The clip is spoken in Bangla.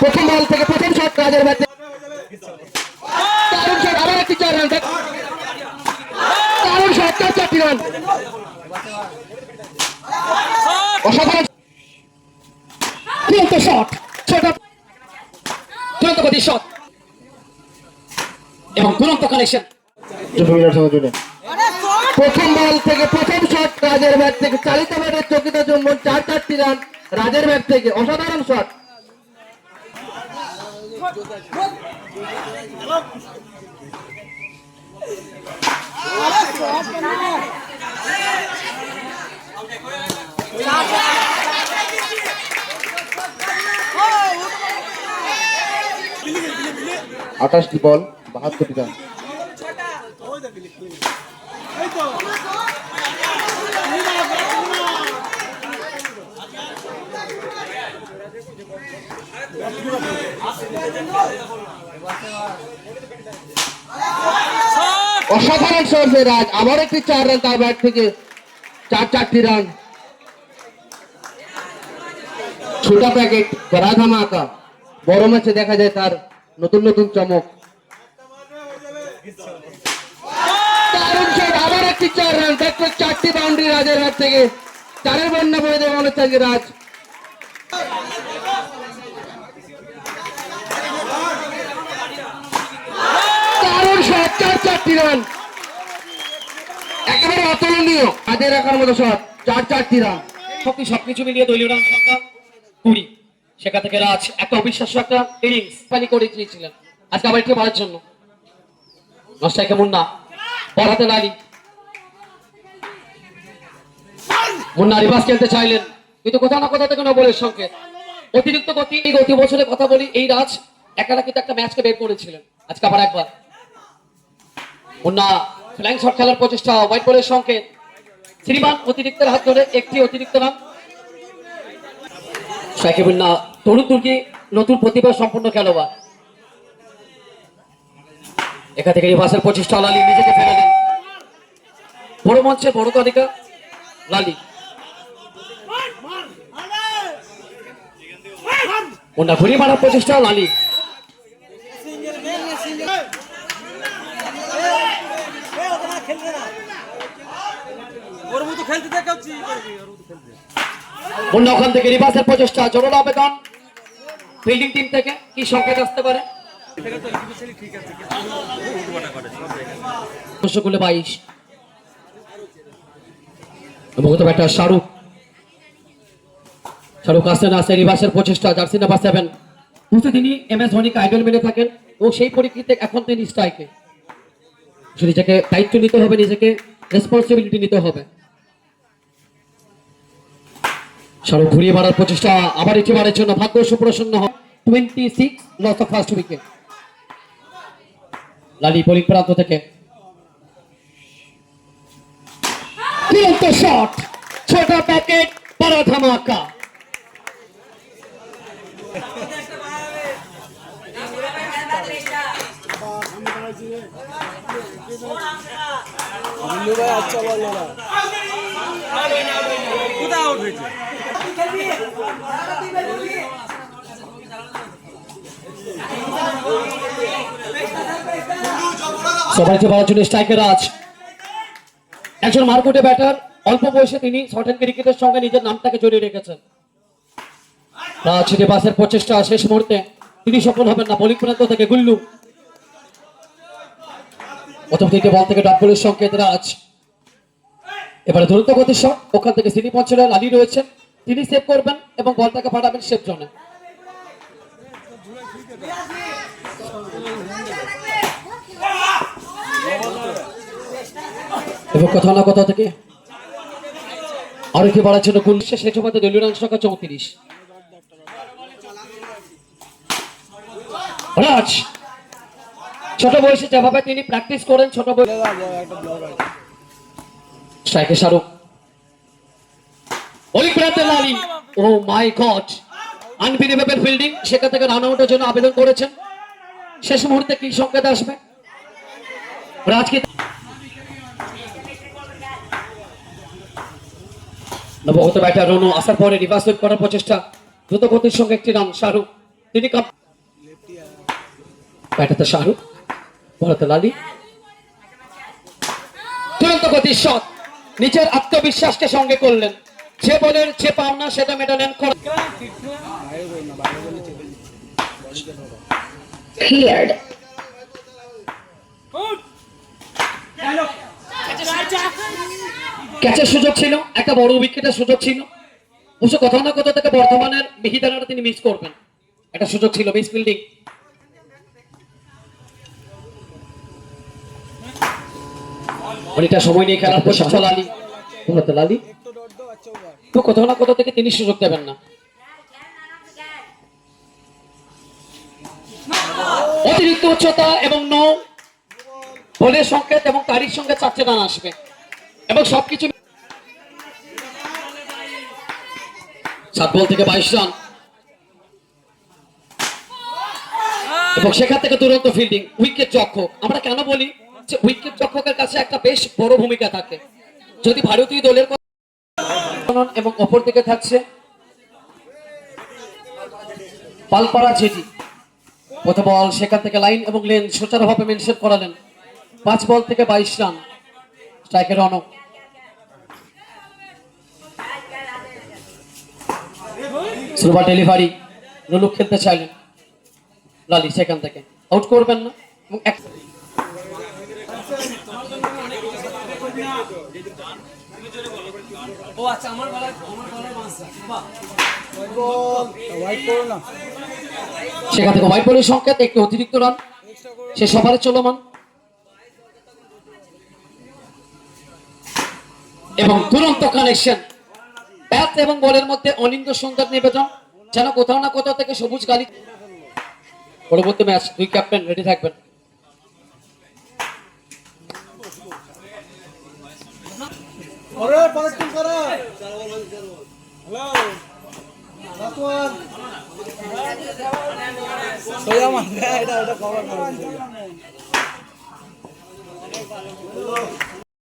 প্রথম বল থেকে প্রথম শট রাজের ব্যাট দারুণ শট, আবার একটি 4 রান, দারুণ শট, 4টি রান, অসাধারণ চূড়ান্ত শট, চূড়ান্ত গতির শট এবং দুরন্ত কানেকশন। প্রথম বল থেকে প্রথম শট রাজের ব্যাট থেকে, চালিত ব্যাটের চকিত চুম্বন, 4টি রান রাজের ব্যাট থেকে, অসাধারণ শট। আঠাশটি বল 72টি রান। অসাধারণ শট রাজ, আবার একটি 4 রান তার ব্যাট থেকে, 4টি রান। ছোটা প্যাকেট করা ধামাকা, বড় ম্যাচে দেখা যায় তার নতুন নতুন চমক। দারুণ শট, আবার একটি 4 রান, দেখো 4টি বাউন্ডারি রাজের ব্যাট থেকে, 4-এর বন্যা বয়ে দেবে মনে হচ্ছে রাজ। দারুণ শট, 4টি রান, একেবারে অতুলনীয়, হাতে রাখার মতো শট, 4টি রান। সবকিছু মিলিয়ে দলীয় রান সংখ্যা 20। সেখান থেকে রাজ একটা অবিশ্বাস্য একটা ইনিংস পানি করে দিয়েছিলেন আজকে আবার একটু মারার জন্য। নষ্টায় কেমন না বল হাতে লালি, মুন্না রিভার্স খেলতে চাইলেন কিন্তু কোথাও না কোথাও থেকে বলের সংকেত, অতিরিক্ত গতি। এই গতি বছরে কথা বলি, এই রাজ একারা কিন্তু একটা ম্যাচকে বের করেছিলেন, আজকে আবার একবার মুন্না ফ্ল্যাং শট খেলার প্রচেষ্টা, হোয়াইট বলের সংকেত, শ্রীমান অতিরিক্তের হাত ধরে একটি অতিরিক্ত রান। সাকিবুল্লাহ তরুণ তুর্কি নতুন প্রতিভা সম্পন্ন খেলোয়াড়, এখান থেকে রিভার্সের প্রচেষ্টা, লালি নিজেকে ফেলে দেন, বড় মঞ্চে বড় তালিকা লালি, মুন্না ঘুরিয়ে মারার প্রচেষ্টা লালি, মুন্না ওখান থেকে রিভার্সের প্রচেষ্টা, জোরালো আবেদন ফিল্ডিং টিম থেকে, কি সংকেত আসতে পারে? 22 মুহূর্তে ব্যাটার শাহরুখ আসতে না আসতে রিভার্সের প্রচেষ্টা, জার্সি নাম্বার 7, বুঝতে তিনি MS ধোনিকে আইডল মেনে থাকেন এবং সেই পরিপ্রেক্ষিতে এখন তিনি স্ট্রাইকে, নিজেকে দায়িত্ব নিতে হবে, নিজেকে রেসপন্সিবিলিটি নিতে হবে। শাহরুখ ঘুরিয়ে মারার প্রচেষ্টা, আবার একেবারের জন্য ভাগ্য সুপ্রসন্ন হয়, 26 লস অফ ফার্স্ট উইকেট। লালি বোলিং প্রান্ত থেকে চূড়ান্ত শট, ছোট প্যাকেট বড় ধামাকা, আচ্ছা বলো না কোথাও আউট হয়েছে। সবাইকে বলার জন্য স্ট্রাইকের রাজ, একজন মারকুটে ব্যাটার, অল্প বয়সে তিনি শর্ট হ্যান্ড ক্রিকেটের সঙ্গে নিজের নামটাকে জড়িয়ে রেখেছেন। রাজ রিভার্সের প্রচেষ্টা, শেষ মুহূর্তে তিনি সফল হবেন না, বোলিং প্রান্ত থেকে গুল্লু, প্রথম থেকে বল থেকে ডট বলের সংকেত রাজ, এবারে দ্রুত গতির শট, ওখান থেকে সিনি পঞ্চলের লালি রয়েছেন, তিনি সেভ করবেন এবং বলটাকে পাঠাবেন সেভ জোনে। এবং কোথাও না কোথাও থেকে আরো কি বাড়ার জন্য গুল, শেষ মধ্যে দলীয় রান সংখ্যা 34। রাজ ছোট বয়সে যেভাবে তিনি প্র্যাকটিস করেন, ছোট বয়সে স্ট্রাইকে শাহরুখ, ওই প্রান্তে লালি, ও মাই গড, আনবিলিভেবল ফিল্ডিং, সেখান থেকে রান আউটের জন্য আবেদন করেছেন। শেষ মুহূর্তে কি সংকেত আসবে? রাজকে নবগত ব্যাটার রনু আসার পরে রিভার্স করার প্রচেষ্টা, দ্রুত গতির সঙ্গে একটি রান শাহরুখ, তিনি ব্যাটাতে শাহরুখ, বলাতে লালি, তুরন্ত গতির শট, নিজের আত্মবিশ্বাসকে সঙ্গে করলেন, যে বলের যে পাওনা সেটা মেটালেন। Cleared. ক্যাচের সুযোগ ছিল, একটা বড় উইকেটের সুযোগ ছিল, অবশ্য কোথাও না কোথাও থেকে বর্ধমানের মিহিদানাটা তিনি মিস করবেন, একটা সুযোগ ছিল মিস ফিল্ডিং। অনেকটা সময় নিয়ে খেলার পর সফল আলী, বলাতে লালি, তো কোথাও না কোথাও থেকে তিনি সুযোগ দেবেন না। অতিরিক্ত উচ্চতা এবং নৌ বলের সংকেত এবং তারির সঙ্গে 4টে রান আসবে এবং সবকিছু 7 বল থেকে 22 রান এবং সেখান থেকে দুরন্ত ফিল্ডিং। উইকেট রক্ষক, আমরা কেন বলি যে উইকেট রক্ষকের কাছে একটা বেশ বড় ভূমিকা থাকে। যদি ভারতীয় দলের এবং অপর দিকে থাকছে পালপাড়া জেটি, প্রথম বল সেখান থেকে লাইন এবং লেন সুচারুভাবে মেনশন করালেন। 5 বল থেকে 22 রান, স্ট্রাইকের রনক। সুপার ডেলিভারি, রুলুক খেলতে চাইলেন, লালি সেখান থেকে আউট করবেন না এবং সেখান থেকে হোয়াইট বলের সংকেত, একটি অতিরিক্ত রান, সে সবারে চলমান এবং দুরন্ত কানেকশন। ব্যাট এবং বলের মধ্যে অনিন্দ সুন্দর নিবেদন, যেন কোথাও না কোথাও থেকে সবুজ গালি। পরবর্তী ম্যাচ, 2 ক্যাপ্টেন রেডি থাকবেন। সোজা মারবে এটা কভার করে